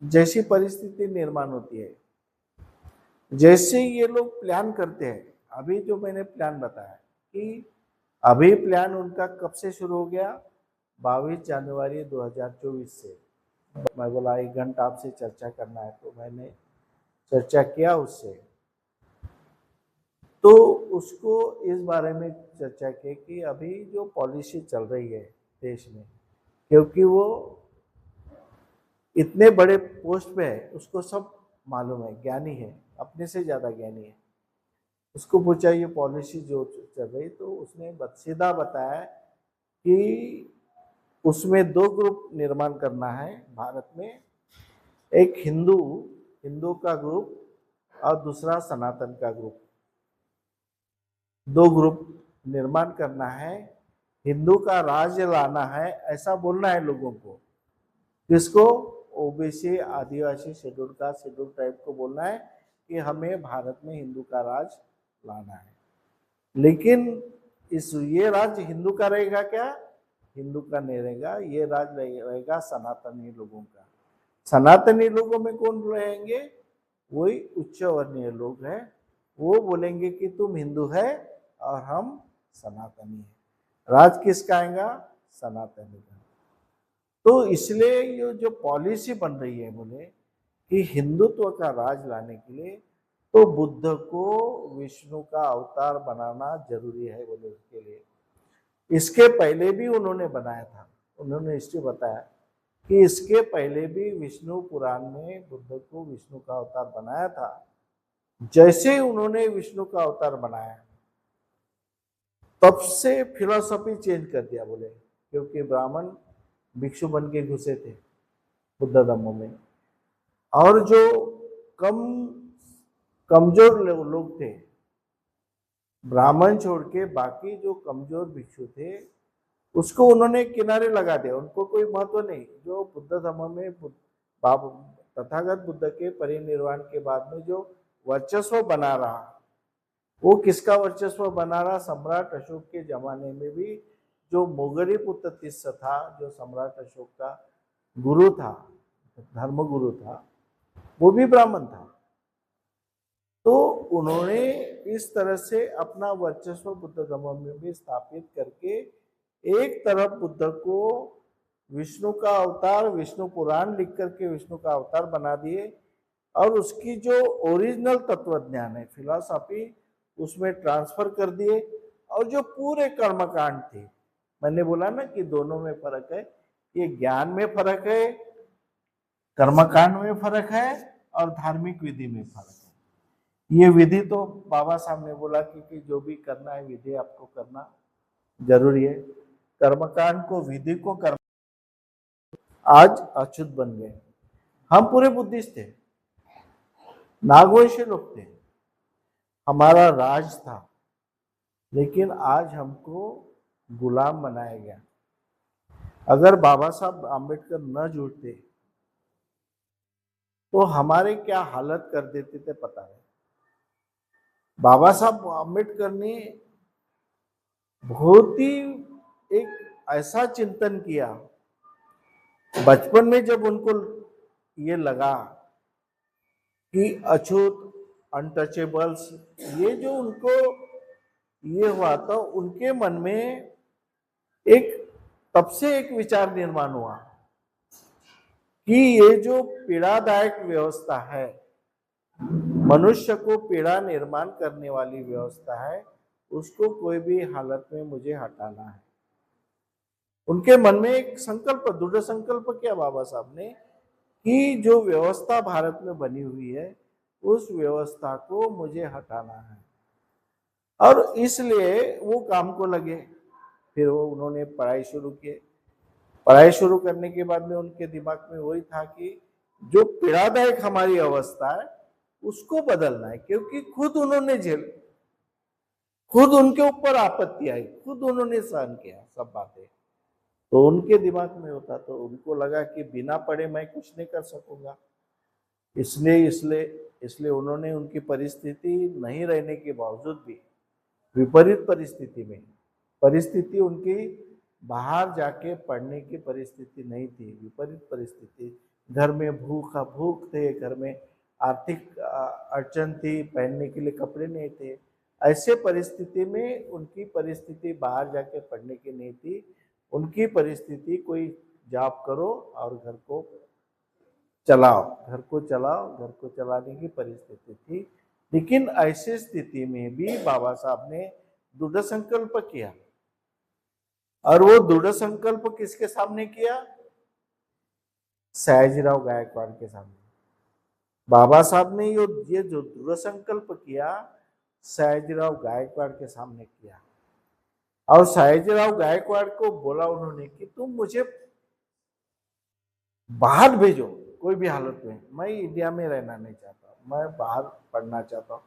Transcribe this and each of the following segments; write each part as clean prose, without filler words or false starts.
जैसी परिस्थिति निर्माण होती है, जैसे ये लोग प्लान करते हैं, अभी जो मैंने प्लान बताया कि अभी प्लान उनका कब से शुरू हो गया, 22 जनवरी 2024 से। मैं बोला 1 घंटा आपसे चर्चा करना है, तो मैंने चर्चा किया उससे, तो उसको इस बारे में चर्चा की कि अभी जो पॉलिसी चल रही है देश में, क्योंकि वो इतने बड़े पोस्ट पे है, उसको सब मालूम है, ज्ञानी है, अपने से ज़्यादा ज्ञानी है। उसको पूछा ये पॉलिसी जो चल रही, तो उसने सीधा बताया कि उसमें 2 ग्रुप निर्माण करना है भारत में, एक हिंदू का ग्रुप और दूसरा सनातन का ग्रुप। 2 ग्रुप निर्माण करना है, हिंदू का राज्य लाना है, ऐसा बोलना है लोगों को। किसको? ओबीसी, आदिवासी, शेड्यूल कास्ट, शेड्यूल ट्राइब को बोलना है कि हमें भारत में हिंदू का राज लाना है। लेकिन ये राज्य हिंदू का रहेगा क्या? हिंदू का नहीं रहेगा, ये राज रहेगा सनातनी लोगों का। सनातनी लोगों में कौन रहेंगे? वही उच्च वर्णीय लोग हैं। वो बोलेंगे कि तुम हिंदू है और हम सनातनी है। राज किसका आएगा? सनातनी का। तो इसलिए ये जो पॉलिसी बन रही है बोले कि हिंदुत्व का राज लाने के लिए, तो बुद्ध को विष्णु का अवतार बनाना जरूरी है बोले। उसके लिए इसके पहले भी उन्होंने बनाया था, उन्होंने हिस्ट्री बताया कि इसके पहले भी विष्णु पुराण में बुद्ध को विष्णु का अवतार बनाया था। जैसे ही उन्होंने विष्णु का अवतार बनाया, तब से फिलॉसफी चेंज कर दिया बोले, क्योंकि ब्राह्मण भिक्षु बन के घुसे थे बुद्ध धर्म में, और जो कमजोर लोग थे, ब्राह्मण छोड़ के बाकी जो कमजोर भिक्षु थे, उसको उन्होंने किनारे लगा दिया, उनको कोई महत्व नहीं। जो बुद्ध धर्म में तथागत बुद्ध के परिनिर्वाण के बाद में जो वर्चस्व बना रहा, वो किसका वर्चस्व बना रहा? सम्राट अशोक के जमाने में भी जो मोगरीपुत्र तिस्स था, जो सम्राट अशोक का गुरु था, धर्म गुरु था, वो भी ब्राह्मण था। तो उन्होंने इस तरह से अपना वर्चस्व बुद्ध धर्म में भी स्थापित करके, एक तरफ बुद्ध को विष्णु का अवतार, विष्णु पुराण लिख करके विष्णु का अवतार बना दिए, और उसकी जो ओरिजिनल तत्वज्ञान है, फिलॉसफी, उसमें ट्रांसफर कर दिए। और जो पूरे कर्मकांड थे, मैंने बोला ना कि दोनों में फर्क है, ये ज्ञान में फर्क है, कर्मकांड में फर्क है, और धार्मिक विधि में फर्क है। ये विधि तो बाबा साहब ने बोला कि जो भी करना है विधि आपको करना जरूरी है। कर्मकांड को, विधि को कर्म, आज अच्युत बन गए। हम पूरे बुद्धिस्ट थे, नागवंशी लोग थे, हमारा राज था, लेकिन आज हमको गुलाम बनाया गया। अगर बाबा साहब आम्बेडकर न जुड़ते तो हमारे क्या हालत कर देते थे पता नहीं। बाबा साहब आम्बेडकर ने बहुत ही एक ऐसा चिंतन किया, बचपन में जब उनको ये लगा कि अछूत, अनटचेबल्स, ये जो उनको ये हुआ, तो उनके मन में एक, तब से एक विचार निर्माण हुआ कि ये जो पीड़ादायक व्यवस्था है, मनुष्य को पीड़ा निर्माण करने वाली व्यवस्था है, उसको कोई भी हालत में मुझे हटाना है। उनके मन में एक संकल्प, दृढ़ संकल्प किया बाबा साहब ने कि जो व्यवस्था भारत में बनी हुई है, उस व्यवस्था को मुझे हटाना है। और इसलिए वो काम को लगे। फिर वो उन्होंने पढ़ाई शुरू की। पढ़ाई शुरू करने के बाद में उनके दिमाग में वही था कि जो पीड़ादायक हमारी अवस्था है उसको बदलना है, क्योंकि खुद उन्होंने खुद उनके ऊपर आपत्ति आई, खुद उन्होंने सहन किया सब बातें। तो उनके दिमाग में होता, तो उनको लगा कि बिना पढ़े मैं कुछ नहीं कर सकूंगा। इसलिए इसलिए इसलिए उन्होंने, उनकी परिस्थिति नहीं रहने के बावजूद भी, विपरीत परिस्थिति उनकी बाहर जाके पढ़ने की परिस्थिति नहीं थी, विपरीत परिस्थिति, घर में भूख थे, घर में आर्थिक अड़चन थी, पहनने के लिए कपड़े नहीं थे। ऐसे परिस्थिति में उनकी परिस्थिति बाहर जाके पढ़ने की नहीं थी। उनकी परिस्थिति कोई जॉब करो और घर को चलाओ, घर को चलाओ, घर को चलाने की परिस्थिति थी। लेकिन ऐसी स्थिति में भी बाबा साहब ने दृढ़ संकल्प किया, और वो दृढ़ संकल्प किसके सामने किया? सयाजीराव गायकवाड़ के सामने। बाबा साहब ने ये जो दृढ़ संकल्प किया, सयाजीराव गायकवाड़ के सामने किया, और सयाजीराव गायकवाड़ को बोला उन्होंने कि तुम मुझे बाहर भेजो कोई भी हालत में, मैं इंडिया में रहना नहीं चाहता, मैं बाहर पढ़ना चाहता हूँ।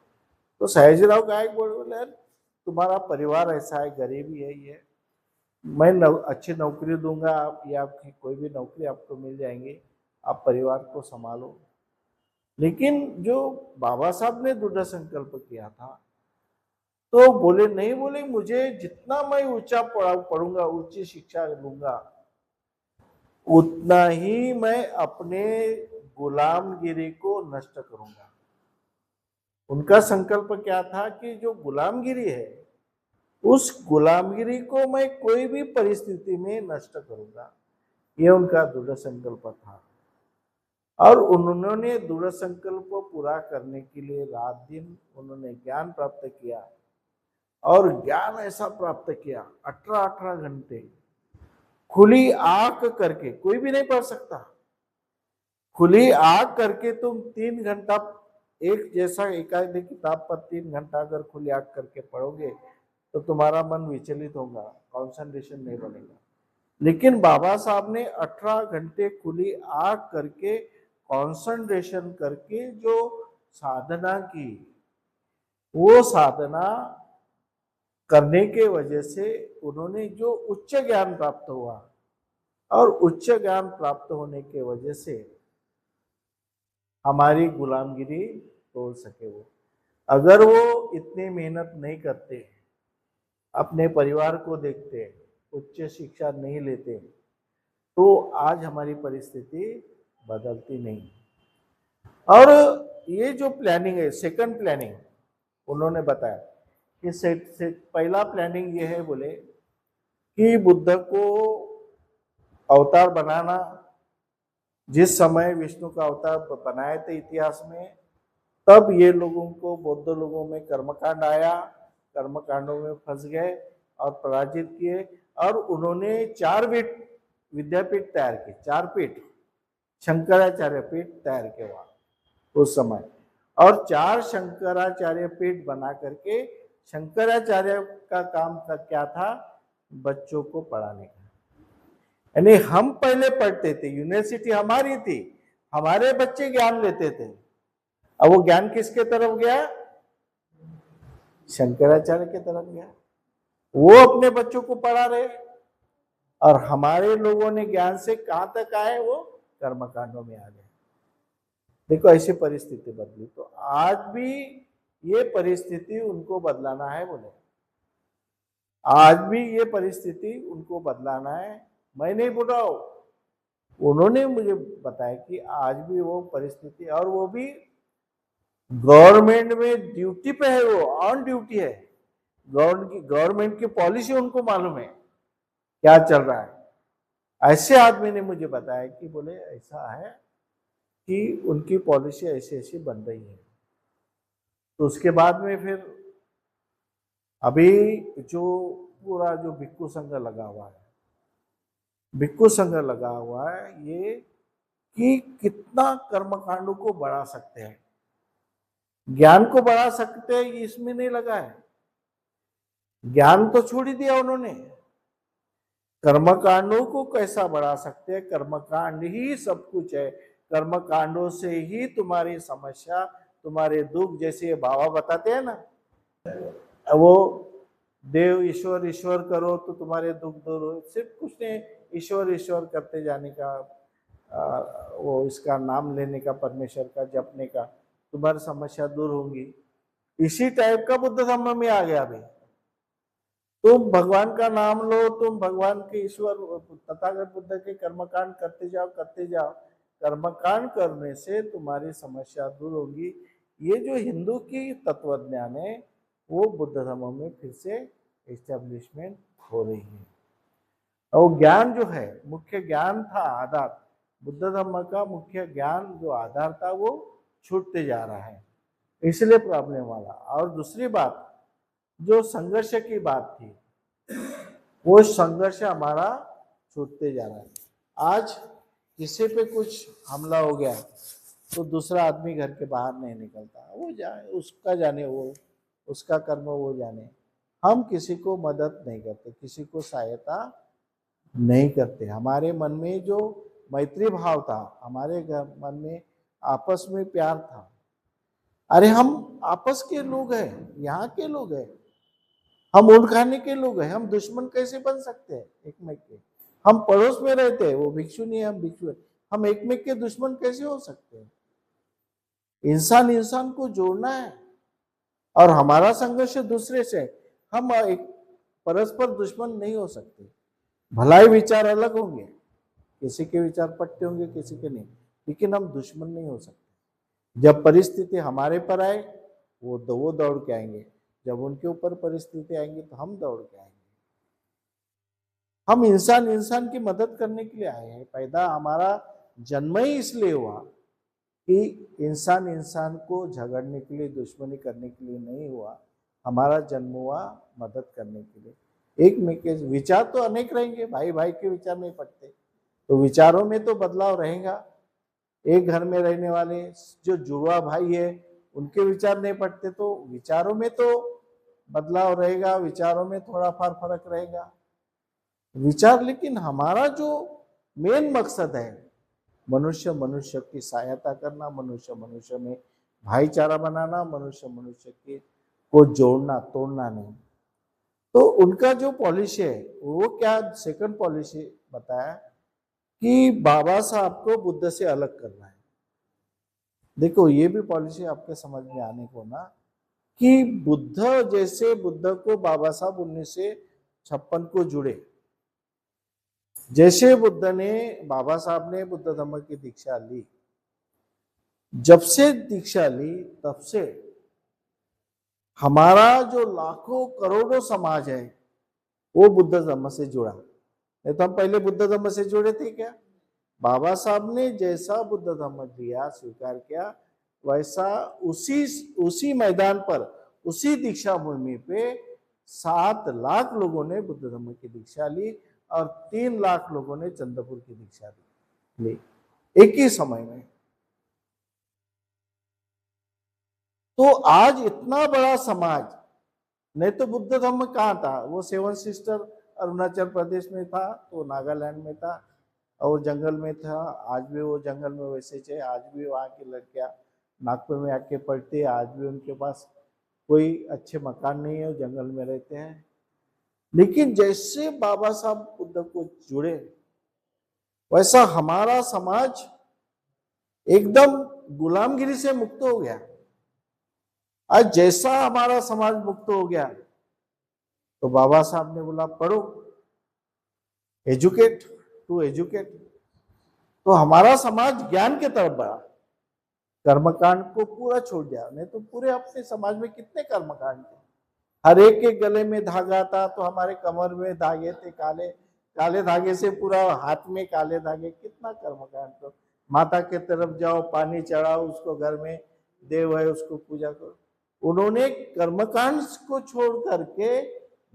तो सयाजीराव गायकवाड़ बोले, यार तुम्हारा परिवार ऐसा है, गरीबी है, ये मैं अच्छी नौकरी दूंगा, आप या आपकी कोई भी नौकरी आपको मिल जाएंगी, आप परिवार को संभालो। लेकिन जो बाबा साहब ने दृढ़ संकल्प किया था, तो बोले नहीं, बोले मुझे जितना मैं ऊंचा पढ़ूंगा, उच्च शिक्षा लूंगा, उतना ही मैं अपने गुलामगिरी को नष्ट करूंगा। उनका संकल्प क्या था कि जो गुलामगिरी है, उस गुलामगिरी को मैं कोई भी परिस्थिति में नष्ट करूंगा। ये उनका दृढ़ संकल्प था, और उन्होंने दृढ़ संकल्प को पूरा करने के लिए रात दिन उन्होंने ज्ञान प्राप्त किया, और ज्ञान ऐसा प्राप्त किया 18 घंटे खुली आंख करके, कोई भी नहीं पढ़ सकता। खुली आंख करके तुम 3 घंटा एक जैसा एकाध किताब पर 3 घंटा अगर खुली आंख करके पढ़ोगे तो तुम्हारा मन विचलित होगा, कंसंट्रेशन नहीं बनेगा। लेकिन बाबा साहब ने 18 घंटे खुली आंख करके कंसंट्रेशन करके जो साधना की, वो साधना करने के वजह से उन्होंने जो उच्च ज्ञान प्राप्त हुआ, और उच्च ज्ञान प्राप्त होने के वजह से हमारी गुलामगिरी तोड़ सके। वो अगर वो इतनी मेहनत नहीं करते, अपने परिवार को देखते, उच्च शिक्षा नहीं लेते, तो आज हमारी परिस्थिति बदलती नहीं। और ये जो प्लानिंग है, सेकंड प्लानिंग उन्होंने बताया कि पहला प्लानिंग ये है, बोले कि बुद्ध को अवतार बनाना, जिस समय विष्णु का अवतार बनाए थे इतिहास में, तब ये लोगों को, बौद्ध लोगों में कर्मकांड आया, कर्मकांडों में फंस गए और पराजित किए, और उन्होंने 4 विद्यापीठ तैयार किए, 4 पीठ, शंकराचार्य पीठ तैयार किए वहां उस समय, और 4 शंकराचार्य पीठ बना करके, शंकराचार्य का काम क्या था? बच्चों को पढ़ाने का। यानी हम पहले पढ़ते थे, यूनिवर्सिटी हमारी थी, हमारे बच्चे ज्ञान लेते थे, अब वो ज्ञान किसके तरफ गया? शंकराचार्य के तरफ गया। वो अपने बच्चों को पढ़ा रहे, और हमारे लोगों ने ज्ञान से कहां तक आए? वो कर्मकांडों में आ गए। देखो ऐसी परिस्थिति बदली, तो आज भी ये परिस्थिति उनको बदलाना है। बोले आज भी ये परिस्थिति उनको बदलाना है। मैं नहीं बोल रहा हूं, उन्होंने मुझे बताया कि आज भी वो परिस्थिति, और वो भी गवर्नमेंट में ड्यूटी पे है, वो ऑन ड्यूटी है, गवर्नमेंट की पॉलिसी उनको मालूम है क्या चल रहा है। ऐसे आदमी ने मुझे बताया कि बोले ऐसा है कि उनकी पॉलिसी ऐसी ऐसी बन रही है। तो उसके बाद में फिर अभी जो पूरा जो भिक्खु संघ लगा हुआ है, भिक्खु संघ लगा हुआ है, ये कि कितना कर्मकांडों को बढ़ा सकते हैं, ज्ञान को बढ़ा सकते हैं, इसमें नहीं लगा है। ज्ञान तो छोड़ ही दिया उन्होंने, कर्मकांडों को कैसा बढ़ा सकते हैं? कर्मकांड ही सब कुछ है, कर्मकांडों से ही तुम्हारी समस्या, तुम्हारे दुख, जैसे बाबा बताते हैं ना, वो देव ईश्वर ईश्वर करो तो तुम्हारे दुख दूर हो, सिर्फ कुछ नहीं, ईश्वर ईश्वर करते जाने का, वो इसका नाम लेने का, परमेश्वर का जपने का, तुम्हारी समस्या दूर होंगी। इसी टाइप का बुद्ध धम्म में आ गया। अभी तुम भगवान का नाम लो, तुम भगवान के ईश्वर तथागत बुद्ध के कर्मकांड करते जाओ, कर्मकांड करने से तुम्हारी समस्या दूर होगी। ये जो हिंदू की तत्वज्ञान है वो बुद्ध धर्म में फिर से एस्टेब्लिशमेंट हो रही है। और ज्ञान जो है, मुख्य ज्ञान था आधार, बुद्ध धर्म का मुख्य ज्ञान जो आधार था वो छूटते जा रहा है, इसलिए प्रॉब्लम वाला। और दूसरी बात जो संघर्ष की बात थी, वो संघर्ष हमारा छूटते जा रहा है। आज किसी पे कुछ हमला हो गया तो दूसरा आदमी घर के बाहर नहीं निकलता, वो जाए उसका जाने, वो उसका कर्म वो जाने। हम किसी को मदद नहीं करते, किसी को सहायता नहीं करते। हमारे मन में जो मैत्री भाव था, हमारे मन में आपस में प्यार था। अरे हम आपस के लोग हैं, यहाँ के लोग हैं, हम ऊँट खाने के लोग हैं, हम दुश्मन कैसे बन सकते हैं एक में के? हम पड़ोस में रहते हैं, वो भिक्षु नहीं है, हम भिक्षु है, हम एक में के दुश्मन कैसे हो सकते हैं? इंसान इंसान को जोड़ना है। और हमारा संघर्ष दूसरे से, हम एक परस्पर दुश्मन नहीं हो सकते। भलाई विचार अलग होंगे, किसी के विचार पट्टे होंगे, किसी के नहीं, लेकिन हम दुश्मन नहीं हो सकते। जब परिस्थिति हमारे पर आए वो दौड़ के आएंगे, जब उनके ऊपर परिस्थिति आएंगी तो हम दौड़ के आएंगे। हम इंसान इंसान की मदद करने के लिए आए हैं। पैदा हमारा जन्म ही इसलिए हुआ कि इंसान इंसान को झगड़ने के लिए, दुश्मनी करने के लिए नहीं हुआ। हमारा जन्म हुआ मदद करने के लिए। एक में के विचार तो अनेक रहेंगे, भाई भाई के विचार नहीं पड़ते, तो विचारों में तो बदलाव रहेगा। एक घर में रहने वाले जो जुड़वा भाई है उनके विचार नहीं पड़ते, तो विचारों में तो बदलाव रहेगा, विचारों में थोड़ा फर्क रहेगा विचार। लेकिन हमारा जो मेन मकसद है मनुष्य मनुष्य की सहायता करना, मनुष्य मनुष्य में भाईचारा बनाना, मनुष्य मनुष्य के को जोड़ना, तोड़ना नहीं। तो उनका जो पॉलिसी है वो क्या, सेकंड पॉलिसी बताया कि बाबा साहब को बुद्ध से अलग करना है। देखो ये भी पॉलिसी आपके समझ में आने को ना, कि बुद्ध जैसे बुद्ध को बाबा साहब 1956 को जुड़े, जैसे बुद्ध ने, बाबा साहब ने बुद्ध धर्म की दीक्षा ली, जब से दीक्षा ली तब से हमारा जो लाखों करोड़ों समाज है वो बुद्ध धर्म से जुड़ा। नहीं तो हम पहले बुद्ध धर्म से जुड़े थे क्या? बाबा साहब ने जैसा बुद्ध धर्म लिया, स्वीकार किया, वैसा उसी मैदान पर, उसी दीक्षा भूमि पे 7 लाख लोगों ने बुद्ध धर्म की दीक्षा ली और 3 लाख लोगों ने चंद्रपुर की दीक्षा ली एक ही समय में। तो आज इतना बड़ा समाज, नहीं तो बुद्ध धर्म कहाँ था? वो 7 सिस्टर अरुणाचल प्रदेश में था, तो नागालैंड में था और जंगल में था। आज भी वो जंगल में वैसे थे, आज भी वहाँ की लड़कियां नागपुर में आके पढ़ती है, आज भी उनके पास कोई अच्छे मकान नहीं है, जंगल में रहते हैं। लेकिन जैसे बाबा साहब बुद्ध को जुड़े, वैसा हमारा समाज एकदम गुलामगिरी से मुक्त हो गया। आज जैसा हमारा समाज मुक्त हो गया तो बाबा साहब ने बोला पढ़ो, एजुकेट टू एजुकेट। तो हमारा समाज ज्ञान के तरफ बढ़ा, कर्मकांड को पूरा छोड़ दिया। नहीं तो पूरे अपने समाज में कितने कर्मकांड थे, हर एक के गले में धागा था, तो हमारे कमर में धागे थे, काले काले धागे से पूरा हाथ में काले धागे, कितना कर्मकांड। तो माता के तरफ जाओ, पानी चढ़ाओ, उसको घर में देव है उसको पूजा करो। उन्होंने कर्मकांड को छोड़ करके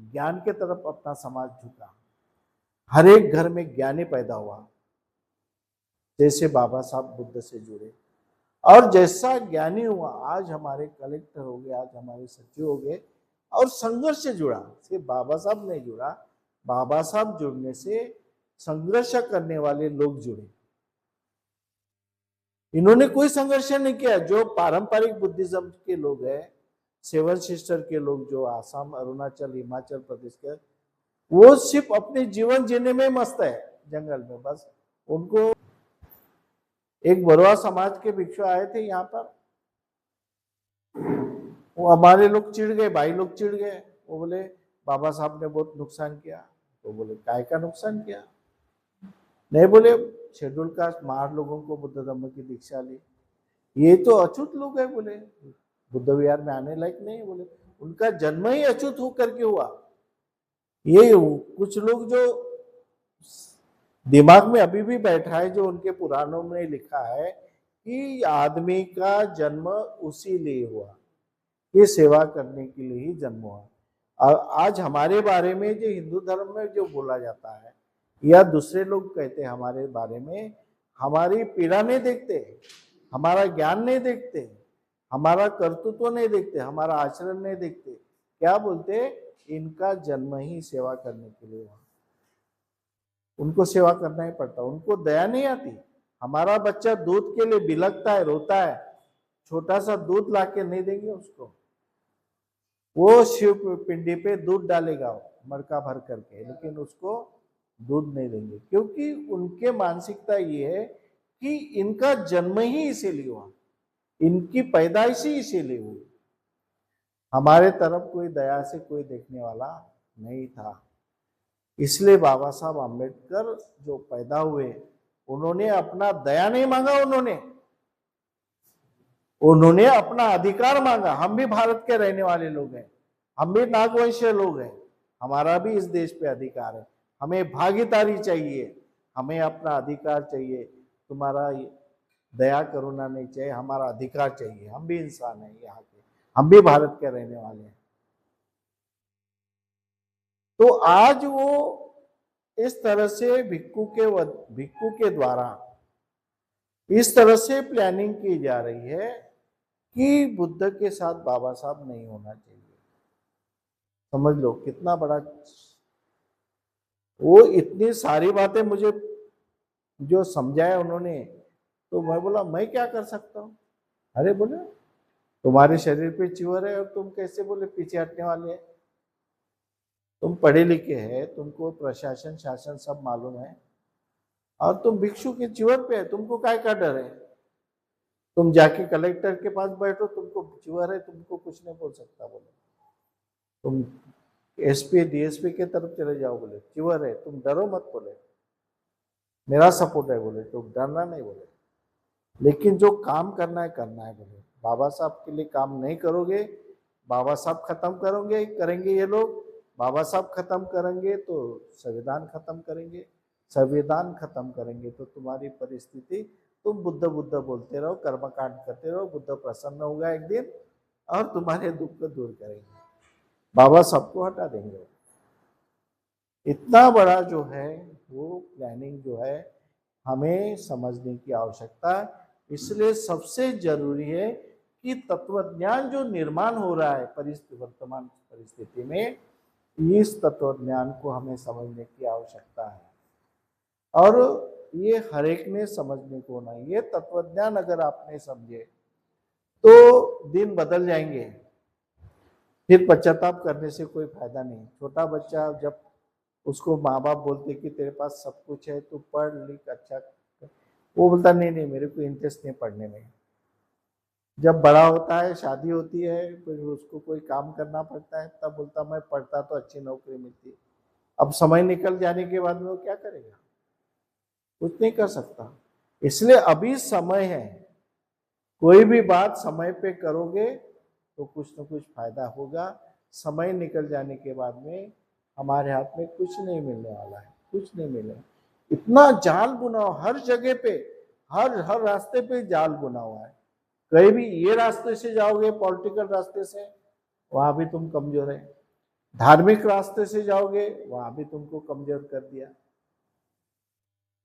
ज्ञान के तरफ अपना समाज झुका। हर एक घर में ज्ञानी पैदा हुआ, जैसे बाबा साहब बुद्ध से जुड़े और जैसा ज्ञानी हुआ, आज हमारे कलेक्टर हो गए, आज हमारे सचिव हो गए, और संघर्ष से जुड़ा। सिर्फ बाबा साहब नहीं जुड़ा, बाबा साहब जुड़ने से संघर्ष करने वाले लोग जुड़े। इन्होंने कोई संघर्ष नहीं किया। जो पारंपरिक बुद्धिज्म के लोग हैं, 7 सिस्टर के लोग जो आसाम, अरुणाचल, हिमाचल प्रदेश के, वो सिर्फ अपने जीवन जीने में मस्त है जंगल में। बस उनको, एक बरवा समाज के भिक्षु आए थे यहाँ पर, वो हमारे लोग चिढ़ गए, भाई लोग चिढ़ गए। वो बोले बाबा साहब ने बहुत नुकसान किया। तो बोले काय का नुकसान किया? नहीं, बोले शेड्यूल कास्ट मार लोगों को बुद्ध धर्म की दीक्षा ली, ये तो अछूत लोग है बोले, बुद्ध विहार में आने लायक नहीं है बोले, उनका जन्म ही अछूत होकर के हुआ। ये कुछ लोग जो दिमाग में अभी भी बैठा है, जो उनके पुराणों में लिखा है कि आदमी का जन्म उसी लिए हुआ, ये सेवा करने के लिए ही जन्म हुआ। आज हमारे बारे में जो हिंदू धर्म में जो बोला जाता है या दूसरे लोग कहते हैं हमारे बारे में, हमारी पीड़ा नहीं देखते, हमारा ज्ञान नहीं देखते, हमारा कर्तृत्व नहीं देखते, हमारा आचरण नहीं देखते, क्या बोलते, इनका जन्म ही सेवा करने के लिए हुआ, उनको सेवा करना ही पड़ता, उनको दया नहीं आती। हमारा बच्चा दूध के लिए बिलखता है, रोता है, छोटा सा दूध लाके नहीं देंगे उसको, वो शिव पिंडी पे दूध डालेगा मड़का भर करके, लेकिन उसको दूध नहीं देंगे, क्योंकि उनके मानसिकता ये है कि इनका जन्म ही इसीलिए हुआ, इनकी पैदाइश ही इसीलिए हुई। हमारे तरफ कोई दया से कोई देखने वाला नहीं था, इसलिए बाबा साहब आम्बेडकर जो पैदा हुए, उन्होंने अपना दया नहीं मांगा, उन्होंने अपना अधिकार मांगा। हम भी भारत के रहने वाले लोग हैं, हम भी नागवंशीय लोग हैं, हमारा भी इस देश पे अधिकार है, हमें भागीदारी चाहिए, हमें अपना अधिकार चाहिए, तुम्हारा दया करुणा नहीं चाहिए, हमारा अधिकार चाहिए, हम भी इंसान हैं यहाँ के, हम भी भारत के रहने वाले हैं। तो आज वो इस तरह से भिक्खू के द्वारा इस तरह से प्लानिंग की जा रही है कि बुद्ध के साथ बाबा साहब नहीं होना चाहिए। समझ लो कितना बड़ा, वो इतनी सारी बातें मुझे जो समझाया उन्होंने, तो मैं बोला मैं क्या कर सकता हूँ। अरे बोले तुम्हारे शरीर पे चिवर है और तुम कैसे बोले पीछे हटने वाले हैं, तुम पढ़े लिखे हैं, तुमको प्रशासन शासन सब मालूम है, और तुम भिक्षु के चिवर पे है, तुमको काय का डर है, तुम जाके कलेक्टर के पास बैठो, तुमको चिवर है, तुमको कुछ नहीं बोल सकता बोले, तुम एसपी डीएसपी के तरफ चले जाओ बोले, चिवर है, तुम डरो मत बोले, मेरा सपोर्ट है बोले, तुम डरना नहीं बोले, लेकिन जो काम करना है बोले, बाबा साहब के लिए काम नहीं करोगे, बाबा साहब खत्म करेंगे ये लोग, बाबा साहब खत्म करेंगे तो संविधान खत्म करेंगे, संविधान खत्म करेंगे तो तुम्हारी परिस्थिति, तुम बुद्ध बुद्ध बोलते रहो, कर्मकांड करते रहो, बुद्ध प्रसन्न होगा एक दिन और तुम्हारे दुख को दूर करेंगे, बाबा सबको हटा देंगे। इतना बड़ा जो है वो प्लानिंग जो है हमें समझने की आवश्यकता है। इसलिए सबसे जरूरी है कि तत्वज्ञान जो निर्माण हो रहा है वर्तमान परिस्थिति में, इस तत्वज्ञान को हमें समझने की आवश्यकता है, और ये हर एक ने समझने को ना, ये तत्वज्ञान अगर आपने समझे तो दिन बदल जाएंगे, फिर पश्चाताप करने से कोई फायदा नहीं। छोटा बच्चा जब उसको माँ बाप बोलते कि तेरे पास सब कुछ है, तू पढ़ लिख अच्छा, वो बोलता नहीं नहीं मेरे को इंटरेस्ट नहीं पढ़ने में। जब बड़ा होता है, शादी होती है, फिर उसको कोई काम करना पड़ता है, तब बोलता मैं पढ़ता तो अच्छी नौकरी मिलती। अब समय निकल जाने के बाद में वो क्या करेगा, कुछ नहीं कर सकता। इसलिए अभी समय है, कोई भी बात समय पे करोगे तो कुछ न कुछ फायदा होगा। समय निकल जाने के बाद में हमारे हाथ में कुछ नहीं मिलने वाला है, कुछ नहीं मिलेगा। इतना जाल बुना हुआ हर जगह पे, हर रास्ते पे जाल बुना हुआ है। कहीं भी ये रास्ते से जाओगे, पॉलिटिकल रास्ते से, वहां भी तुम कमजोर है, धार्मिक रास्ते से जाओगे वहां भी तुमको कमजोर कर दिया,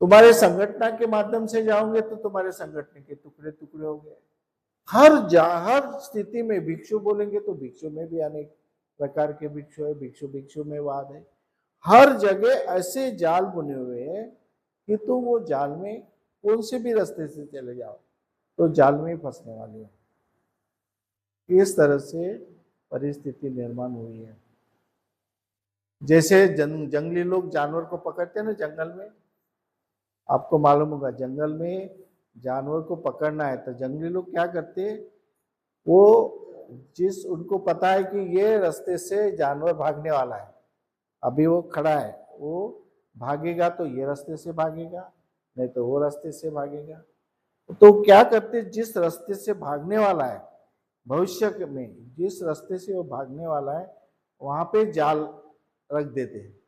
तुम्हारे संगठन के माध्यम से जाओगे तो तुम्हारे संगठन के टुकड़े टुकड़े हो गए। हर स्थिति में भिक्षु बोलेंगे तो भिक्षु में भी अनेक प्रकार के भिक्षु है, भिक्षु में वाद है। हर जगह ऐसे जाल बुने हुए हैं कि तुम वो जाल में कौन से भी रास्ते से चले जाओ तो जाल में फंसने वाले हो। इस तरह से परिस्थिति निर्माण हुई है। जैसे जंगली लोग जानवर को पकड़ते हैं ना जंगल में, आपको मालूम होगा जंगल में जानवर को पकड़ना है तो जंगली लोग क्या करते, वो उनको पता है कि ये रास्ते से जानवर भागने वाला है, अभी वो खड़ा है, वो भागेगा तो ये रास्ते से भागेगा, नहीं तो वो रास्ते से भागेगा। तो क्या करते, जिस रास्ते से भागने वाला है भविष्य में, जिस रास्ते से वो भागने वाला है वहां पे जाल रख देते हैं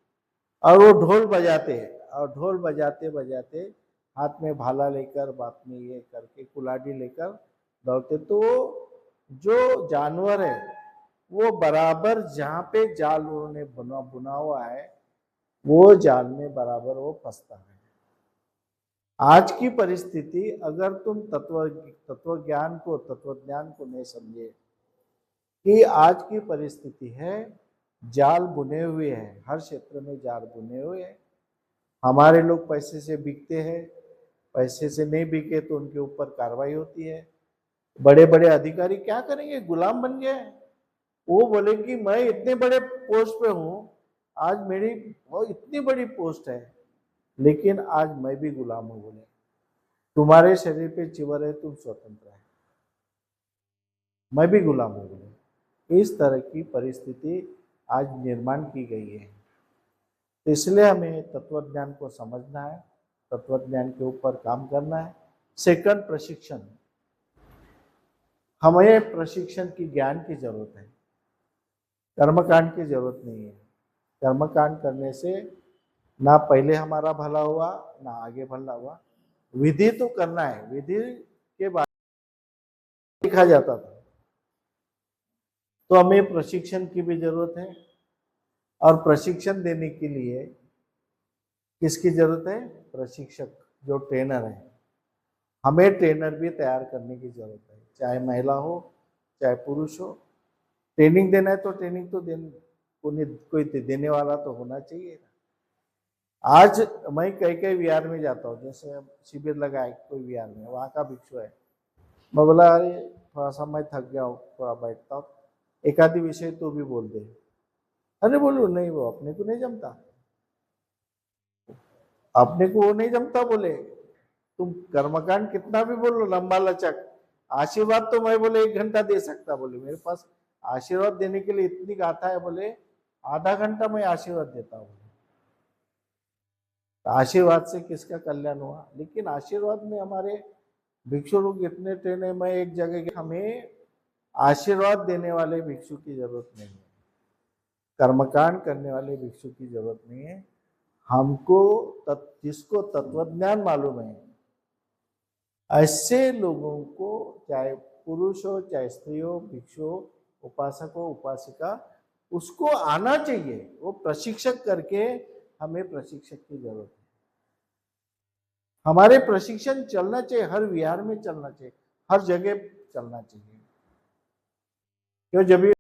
और वो ढोल बजाते हैं, और ढोल बजाते बजाते हाथ में भाला लेकर, बात में ये करके कुल्हाड़ी लेकर दौड़ते। तो जो जानवर है वो बराबर जहाँ पे जाल उन्होंने बुना हुआ है वो जाल में बराबर वो फंसता है। आज की परिस्थिति, अगर तुम तत्व ज्ञान को नहीं समझे कि आज की परिस्थिति है जाल बुने हुए हैं, हर क्षेत्र में जाल बुने हुए हैं। हमारे लोग पैसे से बिकते हैं, पैसे से नहीं बिके तो उनके ऊपर कार्रवाई होती है। बड़े बड़े अधिकारी क्या करेंगे, गुलाम बन गए। वो बोले कि मैं इतने बड़े पोस्ट पे हूँ, आज मेरी वो इतनी बड़ी पोस्ट है, लेकिन आज मैं भी गुलाम हूँ। बोले तुम्हारे शरीर पे चिवर है, तुम स्वतंत्र है, मैं भी गुलाम हूँ। बोले इस तरह की परिस्थिति आज निर्माण की गई है। तो इसलिए हमें तत्वज्ञान को समझना है, तत्वज्ञान के ऊपर काम करना है। सेकंड, प्रशिक्षण। हमें प्रशिक्षण की ज्ञान की जरूरत है, कर्मकांड की जरूरत नहीं है। कर्मकांड करने से ना पहले हमारा भला हुआ ना आगे भला हुआ। विधि तो करना है, विधि के बाद लिखा जाता था। तो हमें प्रशिक्षण की भी जरूरत है, और प्रशिक्षण देने के लिए किसकी जरूरत है, प्रशिक्षक, जो ट्रेनर है। हमें ट्रेनर भी तैयार करने की जरूरत है, चाहे महिला हो चाहे पुरुष हो। ट्रेनिंग देना है तो ट्रेनिंग तो कोई देने वाला तो होना चाहिए। आज मैं कई कई विहार में जाता हूँ, जैसे शिविर लगा है कोई विहार में, वहाँ का भिक्षु है, मैं बोला अरे थोड़ा सा मैं थक गया हूँ, थोड़ा बैठता हूँ, एक आधी विषय तो भी बोल दे। अरे बोलो नहीं, वो अपने को नहीं जमता, अपने को वो नहीं जमता। बोले तुम कर्मकांड कितना भी बोलो लंबा लचक, आशीर्वाद तो मैं बोले 1 घंटा दे सकता। बोले मेरे पास आशीर्वाद देने के लिए इतनी गाथा है, बोले आधा घंटा मैं आशीर्वाद देता हूँ। आशीर्वाद से किसका कल्याण हुआ। लेकिन आशीर्वाद में हमारे भिक्षु लोग इतने ट्रेन है, मैं एक जगह, हमें आशीर्वाद देने वाले भिक्षु की जरूरत नहीं है, कर्मकांड करने वाले भिक्षु की जरूरत नहीं है। हमको जिसको तत्वज्ञान मालूम है, ऐसे लोगों को, चाहे पुरुष हो चाहे स्त्री हो, भिक्षु हो, उपासक हो उपासिका, उसको आना चाहिए। वो प्रशिक्षक करके, हमें प्रशिक्षक की जरूरत है। हमारे प्रशिक्षण चलना चाहिए, हर विहार में चलना चाहिए, हर जगह चलना चाहिए। क्यों, जब